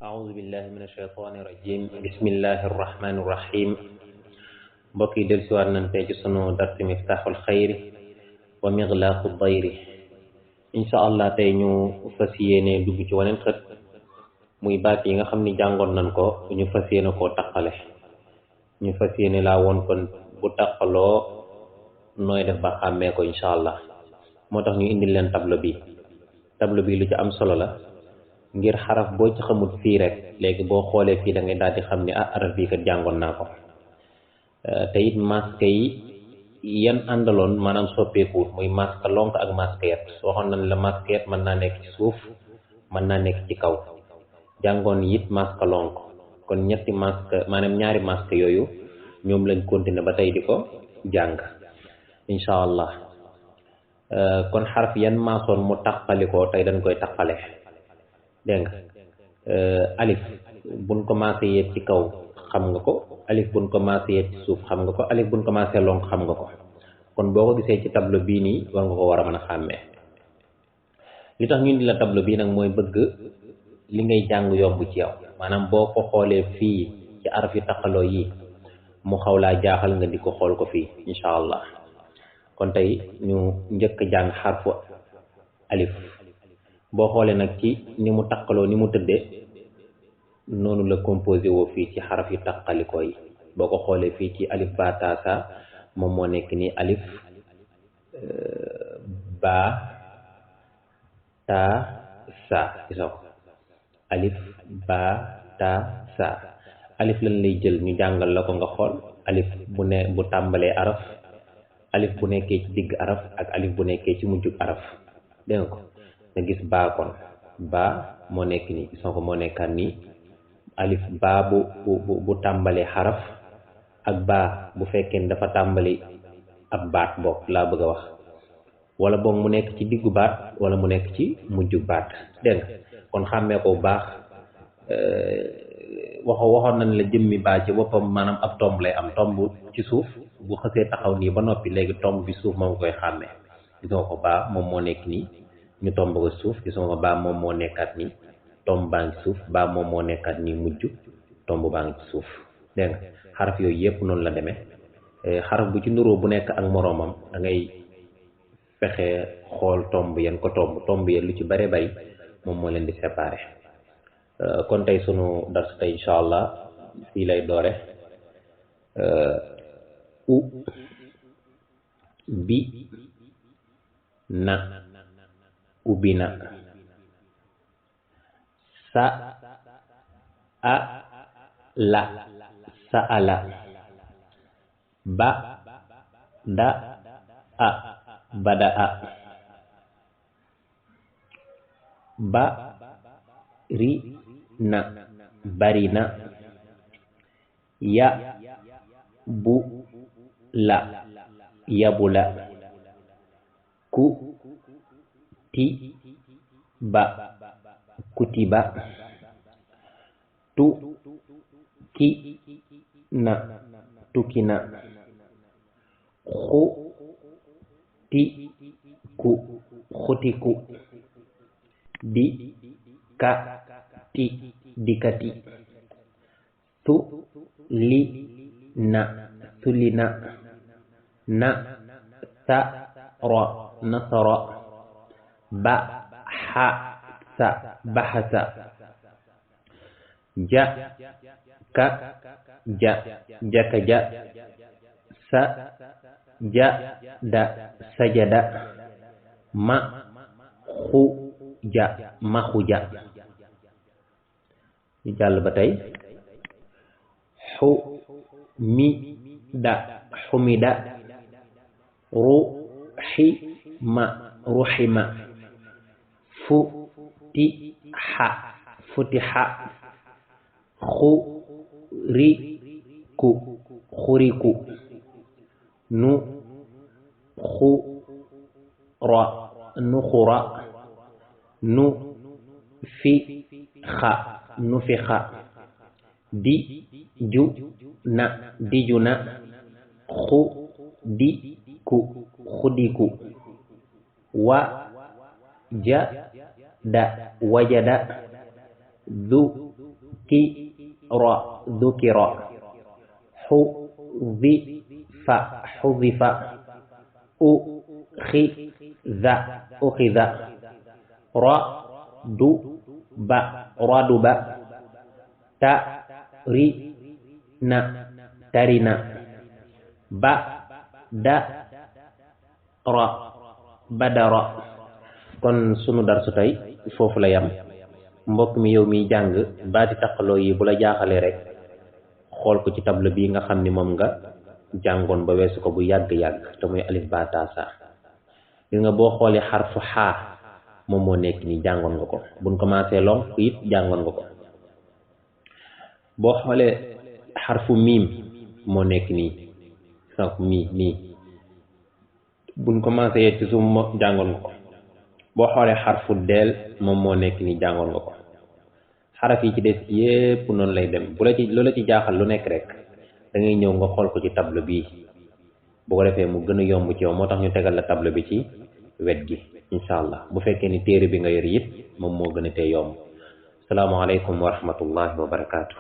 أعوذ بالله من الشيطان الرجيم بسم الله الرحمن الرحيم بقي دل سوار ننتج سنو درس مفتاح الخير ومغلاق الضير إن شاء الله تينو فسيني دوبي ci wonen xet muy baat yi nga xamni jangon nan ko ñu fasiyene ko takale ñu fasiyene la won kon bu takalo noy def ba xamé ko inshallah motax ñu indil len tableau bi lu ci am solo la ngir xaraf boo ci xamul fii rek léegi boo xoolee fii da ngay daal di xam ni araf bii kat jàngoon naa ko te it masque yi yan àndaloon maanaam soppeekuwut muy masque lonk ak masque yet waxoon nañ la masque yet mën naa nekk ci suuf mën naa nekk ci kaw jàngoon it masque lonk kon ñetti masque maanaam ñaari masque yooyu ñoom lañ continuer ba tey di ko jàng incha allah kon xaraf yan maasoon mu taqalikoo tey dañ koy taqale dégg nga alif buñ commencé yéet ci kaw xam nga ko alif buñ commencé yéet ci suuf xam nga ko alif buñ commencé lonk xam nga ko kon boo ko gisee ci tableau bii nii war nga ko war a mën a xàmmee li tax ñu indi la tableau bii nag mooy bëgg li ngay jàng yomb ci yow maanaam boo ko xoolee fii ci araf yu taqaloo yi mu xaw laa jaaxal nga di ko xool ko fii incha allah kon tey ñu njëkk jàng xarfu alif boo xoolee nag ci ni mu taqaloo ni mu tëddee noonu la composé woo fii ci xaraf yu taqalikoo yi boo ko xoolee fii ci alif ba ta sa moom moo nekk nii alif ba ta sa gisoo ko alif ba ta sa alif lan lay jël ñu jàngal la ko nga xool alif bu ne bu tàmbalee araf alif bu nekkee ci digg araf ak alif bu nekkee ci mujjug araf dégg nga ko nga gis baa kon baa moo nekk nii gis nga ko moo nekkaat nii alif baa bu tàmbalee xaraf ak baa bu fekkee ne dafa tàmbali ab baat boog laa bëgg a wax wala boog mu nekk ci diggu baat wala mu nekk ci mujju baat dégg nga kon xàmmee ko bu baax waxoon nañ la jëmmi baa ci boppam maanaam ab tomb lay am tomb ci suuf bu xësee taxaw nii ba noppi léegi tomb bi suuf moom koy xàmmee gis nga ko baa moom moo nekk nii ñu tomb ko suuf gis nga baa moom moo nekkaat nii tomb baa ngi suuf baa moom moo nekkaat nii mujj tomb baa ngi ci suuf dégg nga xaraf yooyu yëpp noonu la demee xaraf bu ci nuroo bu nekk ak moroomam da ngay fexe xool tomb yan ko tomb yan lu ci bare bari moom moo leen di séparé kon tey sunu dars tey incha allah fii lay doore u bi na ubbi na sa a la sa ala ba da a bada a ba ri na bari na ya bu la yabu la ku ti ba kutiba tu ki na tukina khu ti ku khutiku di ka ti dikati tu li na tulina na sa ra nasara ba ha sa bahasa ja ka ja jakaja sa ja da sajada ma khu ja mahuja ñu jàll ba tey xu mi da xumida ruxima ruxima futixa futixa xuriku xuriku nuxura nuxura nufixa nufixa dijuna dijuna xudiku xudiku wajada wajada ذكر حذف أخذ ردب ترن بدر. kon sunu darsu tey foofu la yam. mbokk mi yow mi jàng baati taqaloo yi bu la jaaxalee rek xool ko ci table bii nga xam ni moom nga jàngoon ba weesu ko bu yàgg-yàgg te muy alif ba taa saa. gis nga boo xoolee xarfu xaa moom moo nekk nii jàngoon nga ko buñ commencé lonk it jàngoon nga ko. boo xoolee xarfu miim moo nekk nii sax nii buñ commencé yegg ci suuf moo jàngoon nga ko. boo xoolee xarfu deel moom moo nekk nii jàngoon nga ko. xaraf yi ci des yépp noonu lay dem bu la ci loola ci jaaxal lu nekk rek da ngay ñëw nga xool ko ci table bii bu ko defee mu gën a yomb ci yow moo tax ñu tegal la table bi ci wet gi incha allah. bu fekkee ni téere bi nga yor it moom moo gën a tee yomb. salaamaaleykum wa rahmatullahi wa barakaatu.